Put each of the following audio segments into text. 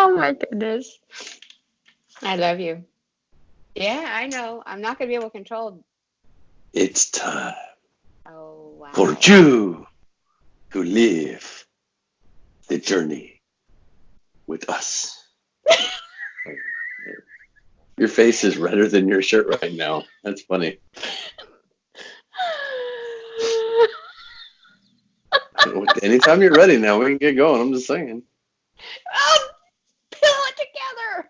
Oh my goodness. I love you. Yeah, I know. I'm not going to be able to control. It's time Oh, wow. for you to live the journey with us. Your face is redder than your shirt right now. That's funny. Anytime you're ready now, we can get going. I'm just saying. Oh, pull it together.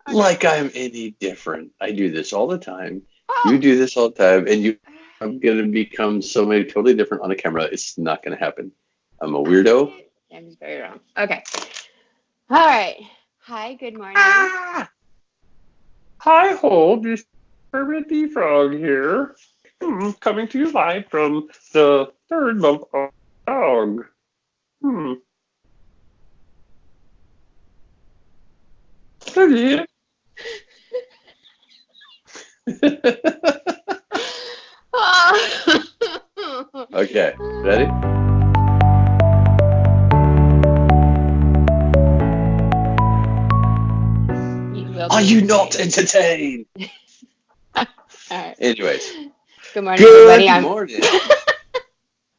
Okay. Like I'm any different. I do this all the time. Oh. You do this all the time. And I'm going to become somebody totally different on the camera. It's not going to happen. I'm a weirdo. I'm just very wrong. Okay. All right. Hi, good morning. Hi, ho. This is Kermit the Frog here. Coming to you live from the third month of dog. Okay. Okay, ready? Are you not entertained? All right. Anyways. Good morning, everybody. Good morning.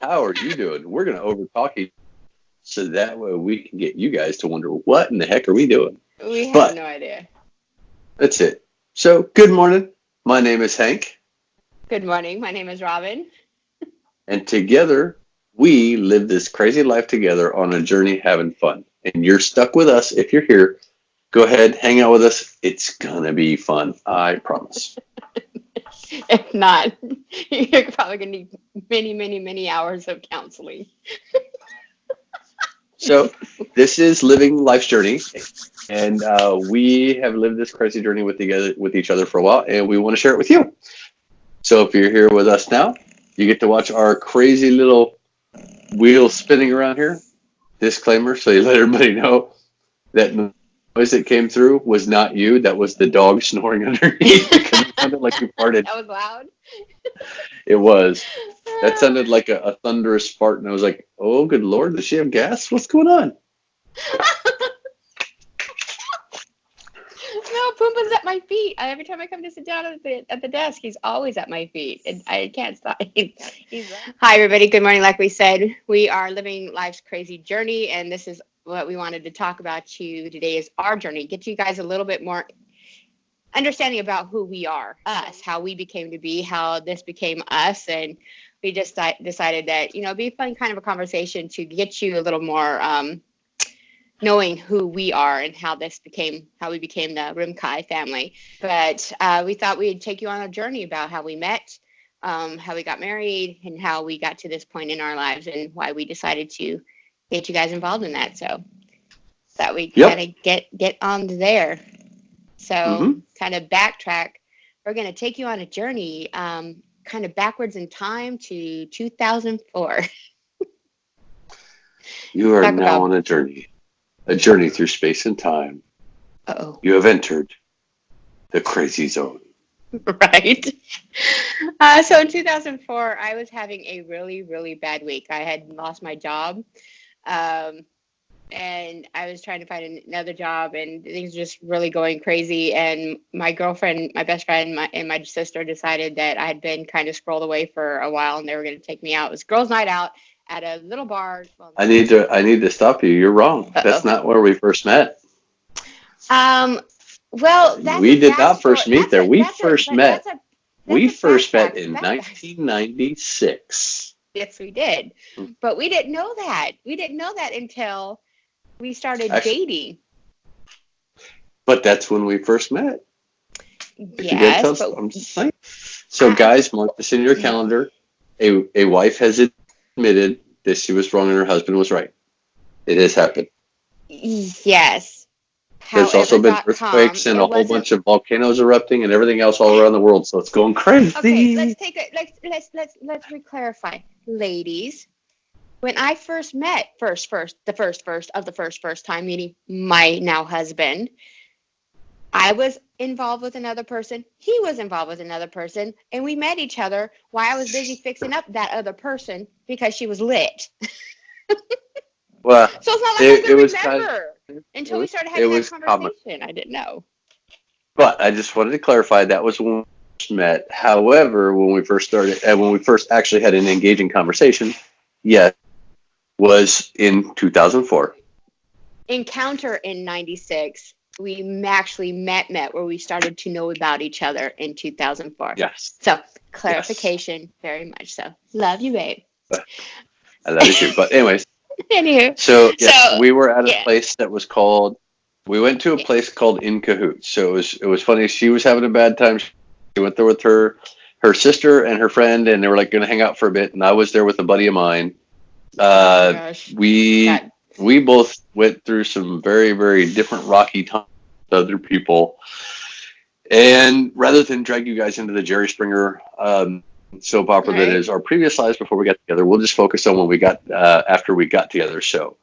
How are you doing? We're going to overtalk you so that way we can get you guys to wonder what in the heck are we doing? We have no idea. That's it. So, good morning. My name is Hank. Good morning. My name is Robin. And together, we live this crazy life together on a journey having fun. And you're stuck with us. If you're here, go ahead, hang out with us. It's going to be fun. I promise. If not, you're probably going to need many, many, many hours of counseling. So this is Living Life's Journey. And we have lived this crazy journey with each other for a while. And we want to share it with you. So if you're here with us now, you get to watch our crazy little wheel spinning around here. Disclaimer, so you let everybody know that noise that came through was not you. That was the dog snoring underneath because it sounded like you farted. That was loud? It was. That sounded like a thunderous fart, and I was like, oh, good Lord, does she have gas? What's going on? No, Pumbaa's at my feet. Every time I come to sit down at the desk, he's always at my feet, and I can't stop. Hi, everybody. Good morning. Like we said, we are living life's crazy journey, and this is what we wanted to talk about today is our journey. Get you guys a little bit more understanding about who we are, us, how we became to be, how this became us, and we just decided that, it'd be a fun kind of a conversation to get you a little more knowing who we are and how we became the Rimkai family. But we thought we'd take you on a journey about how we met, how we got married, and how we got to this point in our lives, and why we decided to get you guys involved in that. So that we kind of get on there. So kind of backtrack. We're going to take you on a journey, kind of backwards in time to 2004. You are now on a journey through space and time. Uh-oh. You have entered the crazy zone. Right. So in 2004, I was having a really, really bad week. I had lost my job. And I was trying to find another job, and things were just really going crazy. And my girlfriend, my best friend, and my sister decided that I had been kind of squirreled away for a while, and they were going to take me out. It was girls' night out at a little bar. I need to stop you. You're wrong. Uh-oh. That's not where we first met. Well, we did not first meet there. We first met in 1996. Yes, we did. But we didn't know that. We didn't know that until we started dating. But that's when we first met. Yes. I'm just saying. So, guys, mark this in your calendar. A wife has admitted that she was wrong and her husband was right. It has happened. Yes. There's also been earthquakes and a whole bunch of volcanoes erupting and everything else all around the world. So it's going crazy. Okay, let's reclarify, ladies. When I first met, the first time meeting my now husband, I was involved with another person. He was involved with another person, and we met each other while I was busy fixing up that other person because she was lit. Well, so it's not like I can remember. Until we started it having that was common. conversation, I didn't know. But I just wanted to clarify that was when we first met. However, when we first started, and when we first actually had an engaging conversation, yes, was in 2004. Encounter in 96. We actually met where we started to know about each other in 2004. Yes. So clarification, very much so. Love you, babe. I love you too. But anyways, Anywho, so yes, so we were at a yeah, place that was called. We went to a place called In Cahoots. So it was funny. She was having a bad time. She went there with her sister and her friend, and they were like going to hang out for a bit. And I was there with a buddy of mine. oh my gosh, We we both went through some very, very different rocky times with other people. And rather than drag you guys into the Jerry Springer soap opera that is our previous lives before we got together, we'll just focus on when we got after we got together. So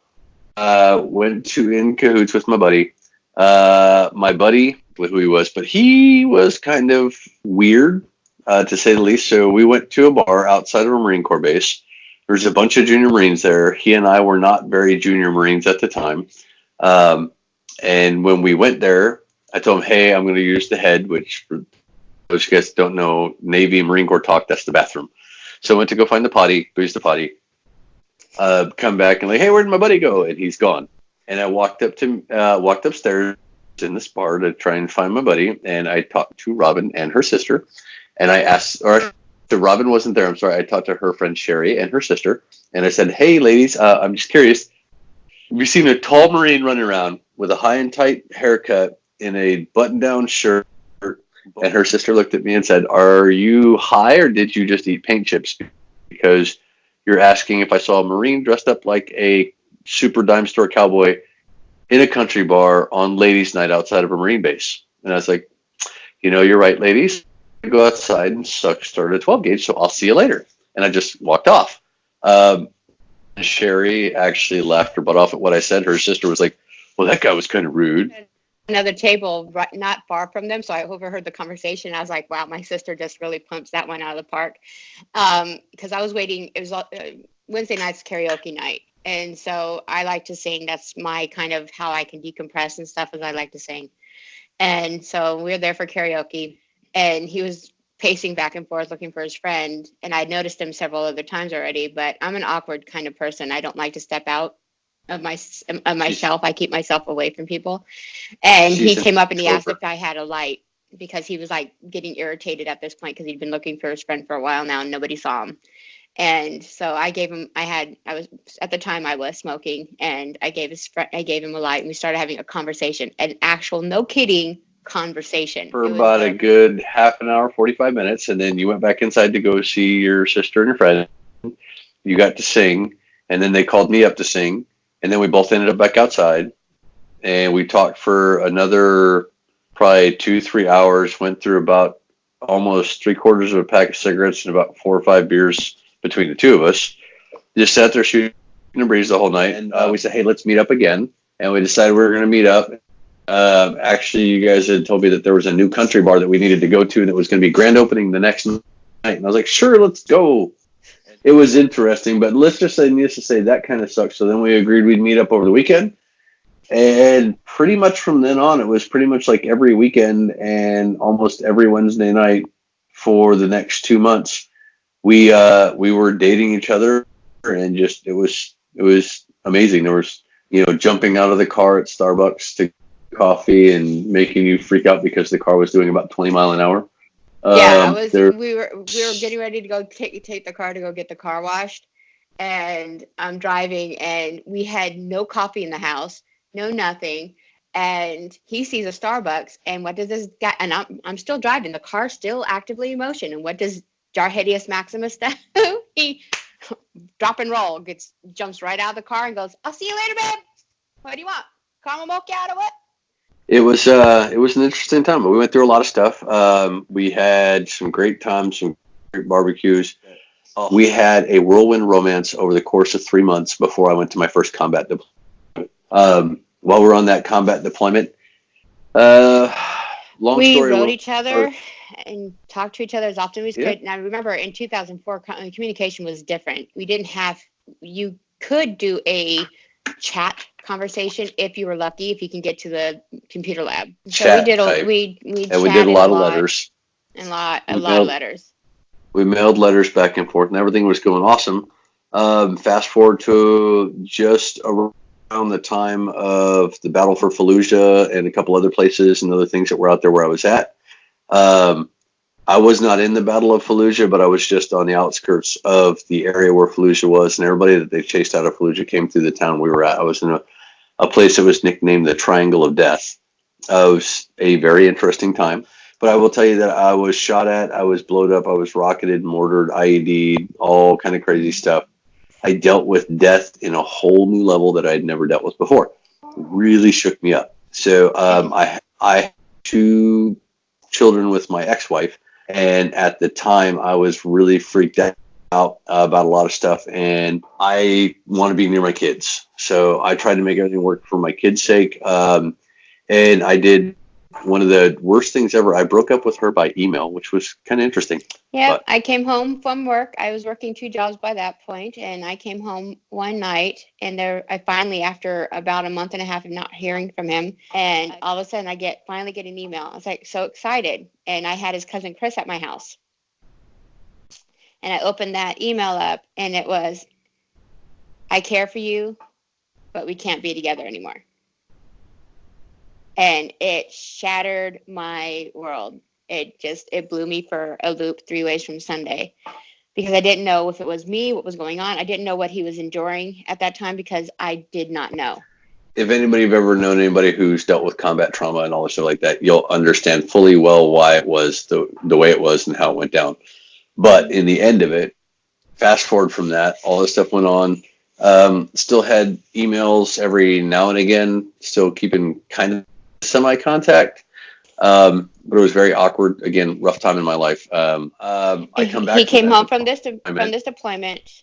went to In Cahoots with my buddy. My buddy, with who he was, but he was kind of weird, to say the least. So we went to a bar outside of a Marine Corps base. There's a bunch of junior Marines there. He and I were not very junior Marines at the time. And when we went there, I told him, hey, I'm going to use the head, which for those guys who don't know, Navy and Marine Corps talk, that's the bathroom. So I went to go find the potty, go use the potty, come back and like, hey, where'd my buddy go? And he's gone. And I walked upstairs in this bar to try and find my buddy. And I talked to Robin and her sister. And I asked, or Robin wasn't there. I'm sorry. I talked to her friend Sherry and her sister. And I said, hey, ladies, I'm just curious. We've seen a tall Marine running around with a high and tight haircut in a button-down shirt. And her sister looked at me and said, are you high or did you just eat paint chips? Because you're asking if I saw a Marine dressed up like a super dime store cowboy in a country bar on ladies' night outside of a Marine base. And I was like, you're right, ladies. Go outside and start a 12 gauge, so I'll see you later. And I just walked off. Sherry actually laughed her butt off at what I said. Her sister was like, well, that guy was kind of rude. Another table not far from them, so I overheard the conversation. I was like, wow, my sister just really pumps that one out of the park. Because I was waiting. It was Wednesday night's karaoke night. And so I like to sing. That's my kind of how I can decompress and stuff, as I like to sing. And so we were there for karaoke, and he was pacing back and forth looking for his friend. And I'd noticed him several other times already, but I'm an awkward kind of person. I don't like to step out of myself. I keep myself away from people. And he came up and he asked if I had a light, because he was like getting irritated at this point because he'd been looking for his friend for a while now and nobody saw him. And so I gave him, I was, at the time I was smoking, and I gave him a light, and we started having a conversation, an actual, no kidding, conversation. For about a good half an hour, 45 minutes. And then you went back inside to go see your sister and your friend. You got to sing, and then they called me up to sing. And then we both ended up back outside, and we talked for another probably 2-3 hours, went through about almost 3/4 of a pack of cigarettes and about 4 or 5 beers between the two of us. Just sat there shooting a breeze the whole night. And we said, hey, let's meet up again. And we decided we were going to meet up. Actually, you guys had told me that there was a new country bar that we needed to go to, and it was going to be grand opening the next night. And I was like, sure, let's go. It was interesting, but let's just say, needless to say, that kind of sucked. So then we agreed we'd meet up over the weekend. And pretty much from then on, it was pretty much like every weekend and almost every Wednesday night for the next 2 months. We were dating each other, and just it was amazing. There was jumping out of the car at Starbucks to coffee and making you freak out because the car was doing about 20 miles an hour. Yeah, we were getting ready to go take the car to go get the car washed, and I'm driving, and we had no coffee in the house, no nothing, and he sees a Starbucks, and what does this guy? And I'm still driving, the car's still actively in motion, and what does Jarhedius Maximus do? He drop and roll, jumps right out of the car and goes, "I'll see you later, babe. What do you want? Caramel mocha or what?" It was an interesting time, but we went through a lot of stuff. We had some great times, some great barbecues. We had a whirlwind romance over the course of 3 months before I went to my first combat deployment. While we were on that combat deployment, we wrote each other and talked to each other as often as we could. Now, remember, in 2004, communication was different. We didn't have, you could do a chat conversation if you were lucky, if you can get to the computer lab. So Chat we did type. we And we chatted did a lot of letters. a lot We of mailed, letters. we mailed letters back and forth, and everything was going awesome. Fast forward to just around the time of the Battle for Fallujah and a couple other places and other things that were out there where I was at. I was not in the Battle of Fallujah, but I was just on the outskirts of the area where Fallujah was, and everybody that they chased out of Fallujah came through the town we were at. I was in a place that was nicknamed the Triangle of Death. It was a very interesting time. But I will tell you that I was shot at, I was blowed up, I was rocketed, mortared, IED'd, all kind of crazy stuff. I dealt with death in a whole new level that I had never dealt with before. It really shook me up. So I had 2 children with my ex-wife, and at the time I was really freaked out about a lot of stuff, and I want to be near my kids. So I tried to make everything work for my kids' sake, and I did one of the worst things ever. I broke up with her by email, which was kind of interesting. Yeah, I came home from work. I was working 2 jobs by that point, and I came home one night, and I finally, after about a month and a half of not hearing from him, and all of a sudden I finally get an email. I was like so excited, and I had his cousin Chris at my house, and I opened that email up, and it was, "I care for you, but we can't be together anymore." And it shattered my world. It blew me for a loop 3 ways from Sunday, because I didn't know if it was me, what was going on. I didn't know what he was enduring at that time, because I did not know. If anybody have ever known anybody who's dealt with combat trauma and all this stuff like that, you'll understand fully well why it was the way it was and how it went down. But in the end of it, fast forward from that, all this stuff went on. Still had emails every now and again, still keeping kind of semi-contact. But it was very awkward. Again, rough time in my life. I come back. He came home from this deployment.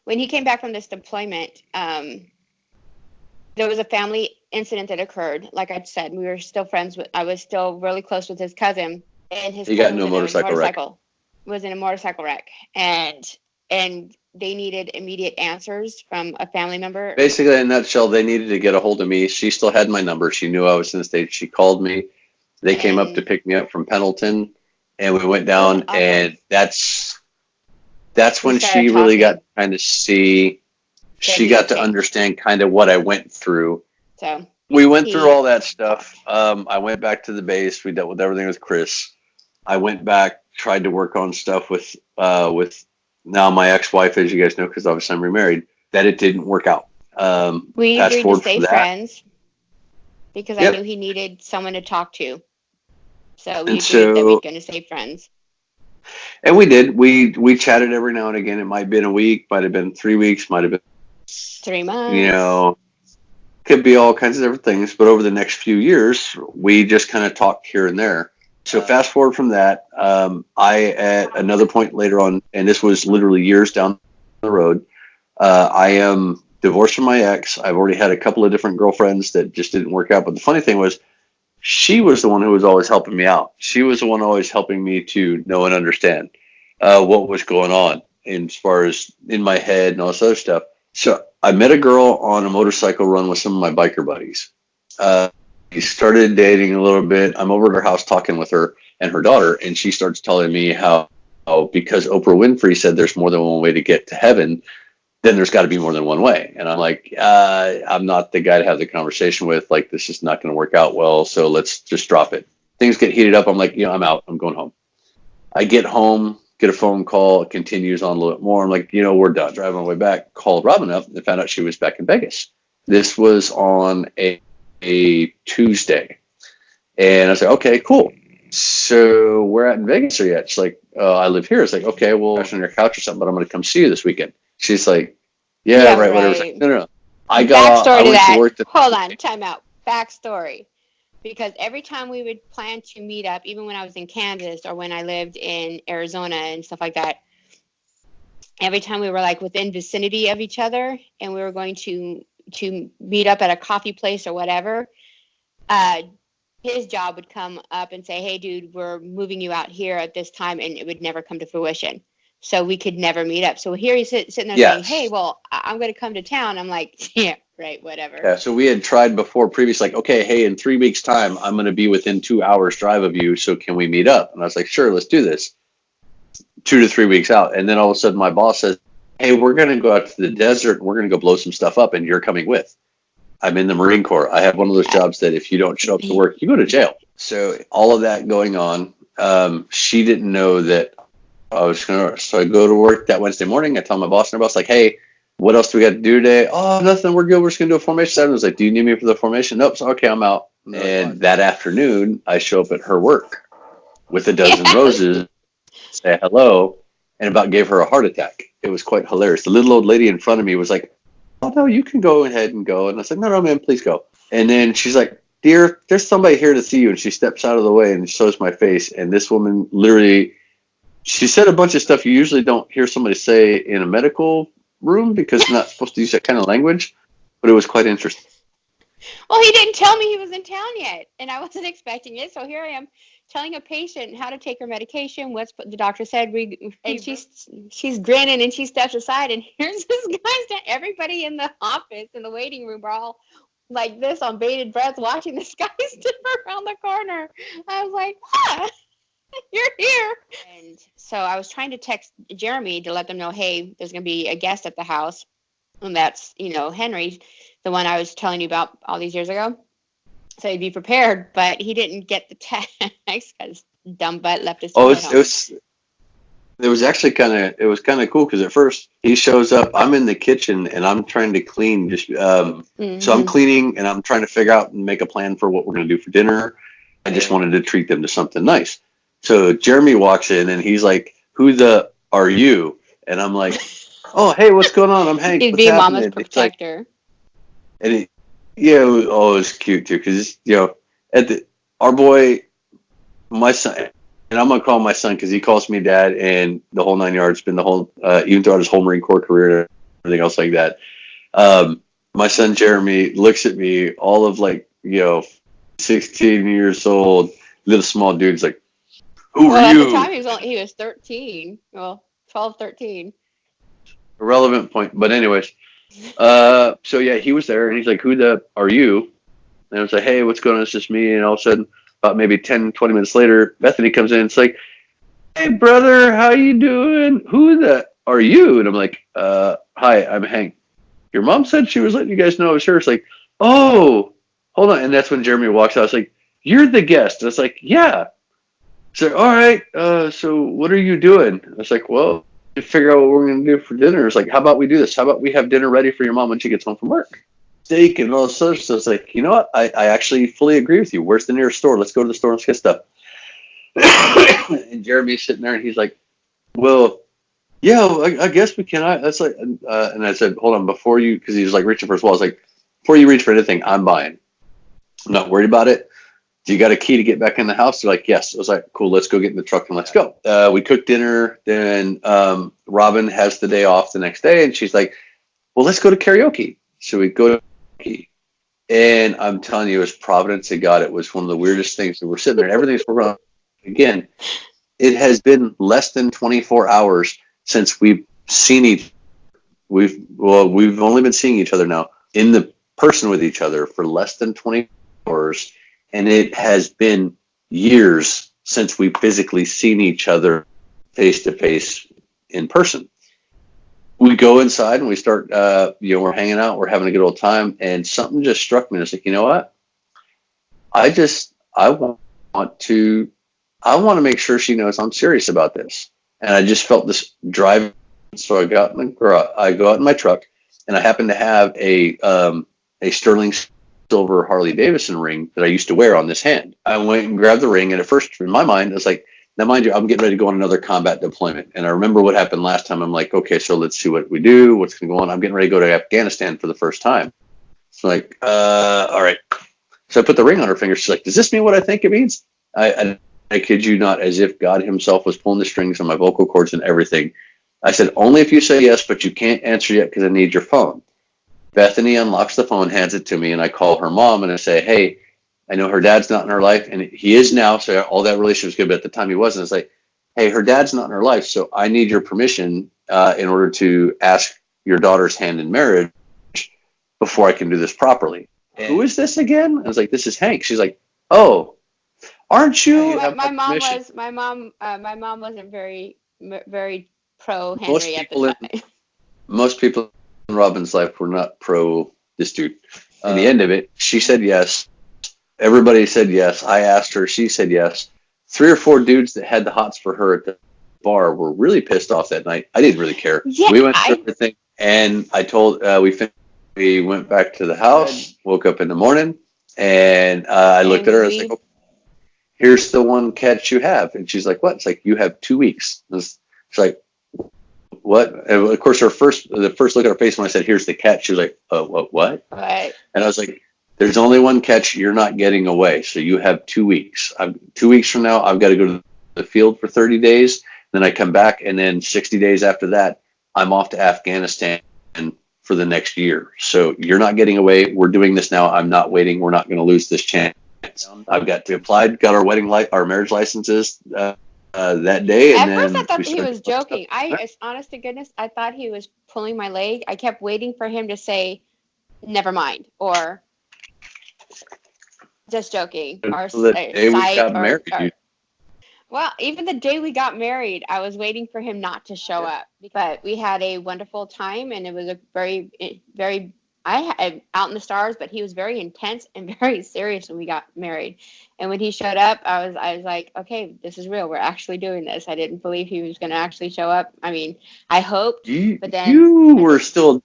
When he came back from this deployment, there was a family incident that occurred. Like I said, we were still friends. I was still really close with his cousin, and his cousin got was in a motorcycle wreck, and they needed immediate answers from a family member. Basically, in a nutshell, they needed to get a hold of me. She still had my number. She knew I was in the States. She called me. They came up to pick me up from Pendleton, and we went down, and that's when she really got to kind of see, she got to understand kind of what I went through. So we went through all that stuff. I went back to the base. We dealt with everything with Chris. I went back, tried to work on stuff with now my ex-wife, as you guys know, because obviously I'm remarried, that it didn't work out. We agreed to stay friends because I knew he needed someone to talk to. So we agreed that we were going to stay friends. And we did. We chatted every now and again. It might have been a week, might have been 3 weeks, might have been 3 months. You know, could be all kinds of different things. But over the next few years, we just kind of talked here and there. So fast forward from that, I, at another point later on, and this was literally years down the road, I am divorced from my ex. I've already had a couple of different girlfriends that just didn't work out. But the funny thing was, she was the one who was always helping me out. She was the one always helping me to know and understand what was going on as far as in my head and all this other stuff. So I met a girl on a motorcycle run with some of my biker buddies. We started dating a little bit. I'm over at her house talking with her and her daughter, and she starts telling me how because Oprah Winfrey said there's more than one way to get to heaven, then there's got to be more than one way. And I'm like, I'm not the guy to have the conversation with. Like, this is not going to work out well, so let's just drop it. Things get heated up. I'm like, I'm out. I'm going home. I get home, get a phone call. It continues on a little bit more. I'm like, we're done. Driving on the way back, called Robin up and found out she was back in Vegas. This was on a Tuesday. And I was like, okay, cool. So where at in Vegas are you at? She's like, I live here. It's like, okay, well, I'm on your couch or something, but I'm going to come see you this weekend. She's like, yeah, right, whatever. Like, no. I got backstory to that. Hold on, time out. Backstory. Because every time we would plan to meet up, even when I was in Kansas or when I lived in Arizona and stuff like that, every time we were like within vicinity of each other and we were going to meet up at a coffee place or whatever, his job would come up and say, hey, dude, we're moving you out here at this time, and it would never come to fruition. so we could never meet up. So here he's sitting there Yeah. saying, hey, well, I'm going to come to town. I'm like, yeah, right, whatever. Yeah, so we had tried before previous, like, okay, hey, in 3 weeks' time, I'm going to be within 2 hours drive of you, so can we meet up? And I was like, sure, let's do this. 2 to 3 weeks out, and then all of a sudden my boss says, hey, we're going to go out to the desert, and we're going to go blow some stuff up, and you're coming with. I'm in the Marine Corps. I have one of those jobs that if you don't show up to work, you go to jail. So all of that going on, she didn't know that I was going to. So I go to work that Wednesday morning. I tell my boss, and my boss like, hey, what else do we got to do today? Oh, nothing. We're good. We're just going to do a formation 7. I was like, do you need me for the formation? Nope. So, okay, I'm out. And that afternoon, I show up at her work with a dozen roses, say hello, and about gave her a heart attack. It was quite hilarious. The little old lady in front of me was like, oh, no, you can go ahead and go. And I said, no, man, please go. And then she's like, dear, there's somebody here to see you. And she steps out of the way and shows my face. And this woman literally, she said a bunch of stuff you usually don't hear somebody say in a medical room because you're not supposed to use that kind of language, but it was quite interesting. Well, he didn't tell me he was in town yet, and I wasn't expecting it. So here I am telling a patient how to take her medication, what the doctor said, and she's grinning, and she steps aside, and here's this guy. Everybody in the office, in the waiting room, are all like this on bated breath, watching this guy step around the corner. I was like, you're here. And so I was trying to text Jeremy to let them know, hey, there's going to be a guest at the house. And that's, Henry, the one I was telling you about all these years ago. So he'd be prepared, but he didn't get the text because dumb butt left his phone at home. It was actually kind of cool because at first he shows up, I'm in the kitchen and I'm trying to clean. So I'm cleaning and I'm trying to figure out and make a plan for what we're going to do for dinner. I just wanted to treat them to something nice. So Jeremy walks in and he's like, who the are you? And I'm like, oh, hey, what's going on? I'm Hank. He'd be mama's protector. It was cute too because, our boy, my son, and I'm going to call him my son because he calls me dad and the whole 9 yards, been the whole, even throughout his whole Marine Corps career and everything else like that. My son Jeremy looks at me, all of 16 years old, little small dude. He's like, who are you? At the time he was 13. Well, 12, 13. Irrelevant point. But anyways, so yeah, he was there and he's like, who the are you? And I was like, hey, what's going on? It's just me. And all of a sudden, about maybe 10, 20 minutes later, Bethany comes in. It's like, hey, brother, how you doing? Who the are you? And I'm like, hi, I'm Hank. Your mom said she was letting you guys know I was here. It's like, oh, hold on. And that's when Jeremy walks out. I was like, you're the guest. And I was like, yeah. So, all right. So what are you doing? I was like, well, to figure out what we're going to do for dinner. It's like, how about we do this? How about we have dinner ready for your mom when she gets home from work? Steak and all this stuff. So it's like, you know what? I actually fully agree with you. Where's the nearest store? Let's go to the store and let's get stuff. And Jeremy's sitting there and he's like, well, yeah, I guess we can. That's like, and I said, hold on, before you, because he was like reaching for his wallet. I was like, before you reach for anything, I'm buying. I'm not worried about it. Do you got a key to get back in the house? They're like, yes. I was like, cool, let's go get in the truck and let's go. We cooked dinner. Then Robin has the day off the next day. And she's like, well, let's go to karaoke. So we go to karaoke. And I'm telling you, as providence of God, it was one of the weirdest things. We're sitting there and everything's wrong. Again, it has been less than 24 hours since we've seen each. We've only been seeing each other now in the person with each other for less than 24 hours. And it has been years since we've physically seen each other face to face in person. We go inside and we start, we're hanging out, we're having a good old time. And something just struck me. And I was like, you know what? I want to make sure she knows I'm serious about this. And I just felt this drive. So I got in the garage, I go out in my truck and I happen to have a sterling silver Harley Davidson ring that I used to wear on this hand. I went and grabbed the ring, and at first, in my mind, I was like, now mind you, I'm getting ready to go on another combat deployment. And I remember what happened last time. I'm like, okay, so let's see what we do. What's going to go on? I'm getting ready to go to Afghanistan for the first time. It's like, all right. So I put the ring on her finger. She's like, does this mean what I think it means? I kid you not, as if God himself was pulling the strings on my vocal cords and everything. I said, only if you say yes, but you can't answer yet because I need your phone. Bethany unlocks the phone, hands it to me, and I call her mom and I say, hey, I know her dad's not in her life, and he is now, so all that relationship was good, but at the time he wasn't. It's like, hey, her dad's not in her life, so I need your permission in order to ask your daughter's hand in marriage before I can do this properly. Who is this again? I was like, this is Hank. She's like, oh, aren't you? My mom wasn't very pro Most Henry at the people time. Most people in Robin's life were not pro this dude. In the end of it, she said yes. Everybody said yes. I asked her. She said yes. 3 or 4 dudes that had the hots for her at the bar were really pissed off that night. I didn't really care. Yeah, we went through everything, and I told we went back to the house, woke up in the morning, and I looked at her. I was like, oh, here's the one catch you have. And she's like, what? It's like, you have 2 weeks. She's like, what? And of course, the first look at her face when I said, here's the catch, she was like, what? Right. And I was like, there's only one catch. You're not getting away. So you have 2 weeks. 2 weeks from now, I've got to go to the field for 30 days. Then I come back, and then 60 days after that, I'm off to Afghanistan for the next year. So you're not getting away. We're doing this now. I'm not waiting. We're not going to lose this chance. I've got to apply, got our marriage licenses that day. At and first, then I thought he was joking. Honest to goodness, I thought he was pulling my leg. I kept waiting for him to say, never mind, or just joking, or the day we got married. Well, even the day we got married, I was waiting for him not to show up. But we had a wonderful time, and it was a very out in the stars, but he was very intense and very serious when we got married. And when he showed up, I was like, okay, this is real. We're actually doing this. I didn't believe he was going to actually show up. I mean, I hoped, but then you were still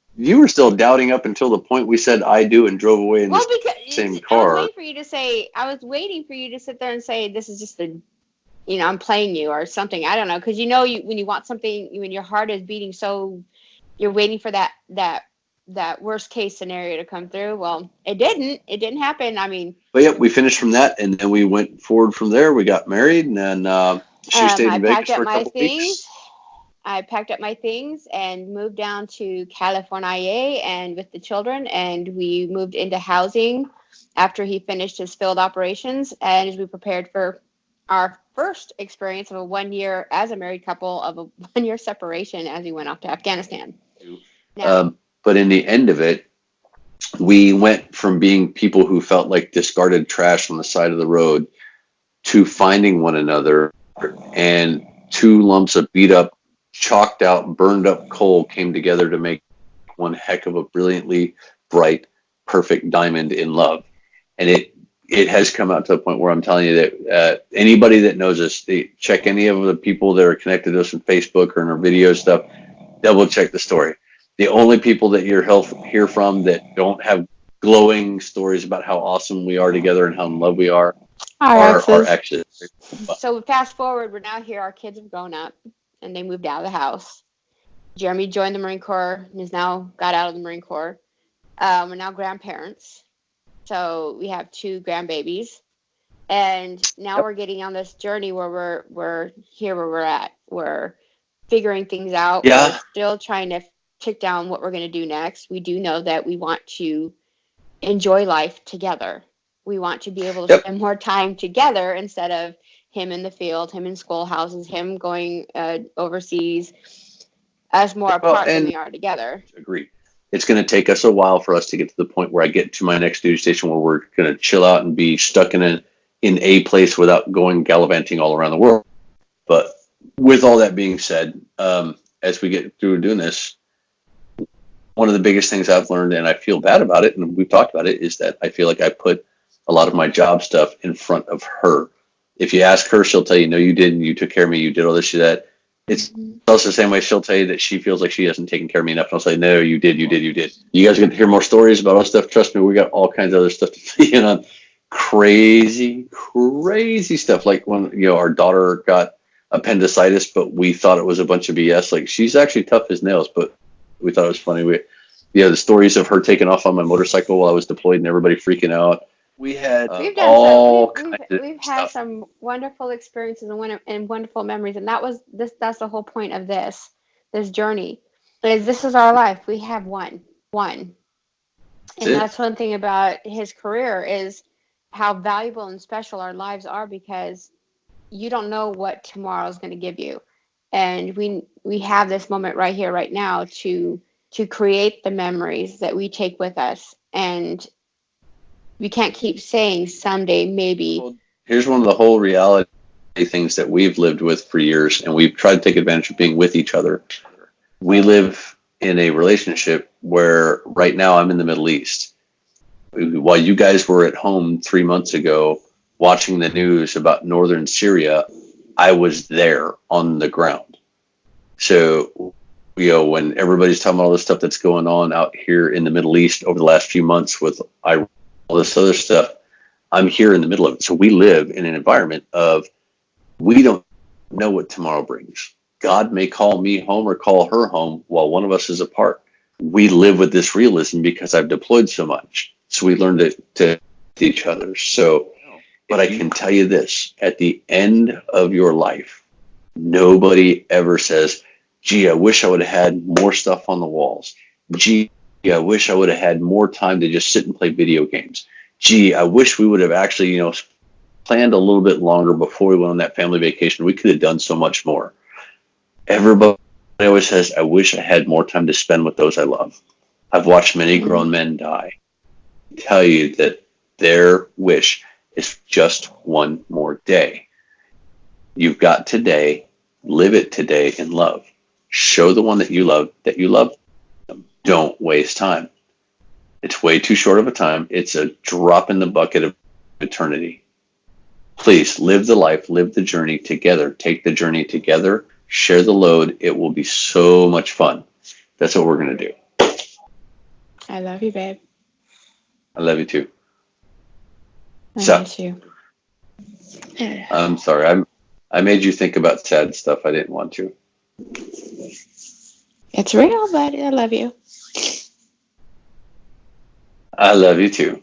doubting up until the point we said I do and drove away in the same car. I was waiting for you to sit there and say, this is just I'm playing you or something. I don't know. Cause when you want something, when your heart is beating, so you're waiting for that worst case scenario to come through. Well, it didn't happen. I mean, but yeah, we finished from that, and then we went forward from there. We got married, and then she stayed in Vegas for a couple weeks. I packed up my things and moved down to California and with the children, and we moved into housing after he finished his field operations, and as we prepared for our first experience of a 1 year as a married couple of a 1 year separation as we went off to Afghanistan. But in the end of it, we went from being people who felt like discarded trash on the side of the road to finding one another, and 2 lumps of beat up, chalked out, burned up coal came together to make one heck of a brilliantly bright, perfect diamond in love. And it has come out to a point where I'm telling you that anybody that knows us, they check any of the people that are connected to us on Facebook or in our video stuff, double check the story. The only people that you hear from that don't have glowing stories about how awesome we are together and how in love we are our exes. So fast forward, we're now here. Our kids have grown up and they moved out of the house. Jeremy joined the Marine Corps and has now got out of the Marine Corps. We're now grandparents. So we have 2 grandbabies. And now we're getting on this journey where we're here where we're at. We're figuring things out. Yeah. We're still trying to tick down what we're going to do next. We do know that we want to enjoy life together. We want to be able to spend more time together instead of him in the field, him in schoolhouses, him going overseas, us more apart than we are together. Agree. It's going to take us a while for us to get to the point where I get to my next duty station where we're going to chill out and be stuck in a place without going gallivanting all around the world. But with all that being said, as we get through doing this, one of the biggest things I've learned, and I feel bad about it, and we've talked about it, is that I feel like I put a lot of my job stuff in front of her. If you ask her, she'll tell you, no, you didn't. You took care of me. You did all this, you that. It's also the same way she'll tell you that she feels like she hasn't taken care of me enough. And I'll say, no, you did. You guys are going to hear more stories about all stuff. Trust me, we got all kinds of other stuff to see on. Crazy stuff. Like when, our daughter got appendicitis, but we thought it was a bunch of BS. Like, she's actually tough as nails, but we thought it was funny. The stories of her taking off on my motorcycle while I was deployed and everybody freaking out. We've had some wonderful experiences and wonderful memories, and that's the whole point of this journey. This is our life. We have one, and that's one thing about his career is how valuable and special our lives are, because you don't know what tomorrow's going to give you. And we have this moment right here, right now to create the memories that we take with us. And we can't keep saying someday, maybe. Well, here's one of the whole reality things that we've lived with for years, and we've tried to take advantage of being with each other. We live in a relationship where right now I'm in the Middle East. While you guys were at home 3 months ago watching the news about northern Syria, I was there on the ground. So, when everybody's talking about all this stuff that's going on out here in the Middle East over the last few months with all this other stuff, I'm here in the middle of it. So we live in an environment of, we don't know what tomorrow brings. God may call me home or call her home while one of us is apart. We live with this realism because I've deployed so much. So we learned to each other. So, but I can tell you this, at the end of your life, nobody ever says, gee, I wish I would have had more stuff on the walls. Gee, I wish I would have had more time to just sit and play video games. Gee, I wish we would have actually, planned a little bit longer before we went on that family vacation. We could have done so much more. Everybody always says, I wish I had more time to spend with those I love. I've watched many grown men die. I tell you that their wish is just one more day. You've got today, live it today in love. Show the one that you love them. Don't waste time. It's way too short of a time. It's a drop in the bucket of eternity. Please live the life, live the journey together. Take the journey together. Share the load. It will be so much fun. That's what we're going to do. I love you, babe. I love you too. I miss you. I'm sorry. I made you think about sad stuff. I didn't want to. It's real, but I love you. I love you too.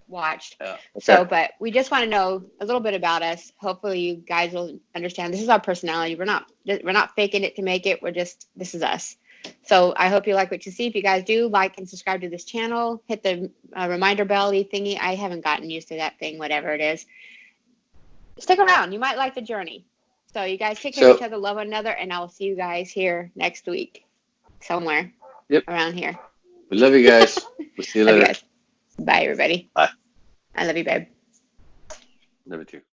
Watched. Yeah. Okay. So, but we just want to know a little bit about us. Hopefully you guys will understand this is our personality. We're not faking it to make it. This is us. So I hope you like what you see. If you guys do, like and subscribe to this channel, hit the reminder bell thingy. I haven't gotten used to that thing, whatever it is. Stick around. You might like the journey. So you guys take care of each other, love one another, and I will see you guys here next week somewhere around here. We love you guys. We'll see you later. Bye, everybody. Bye. I love you, babe. Love you too.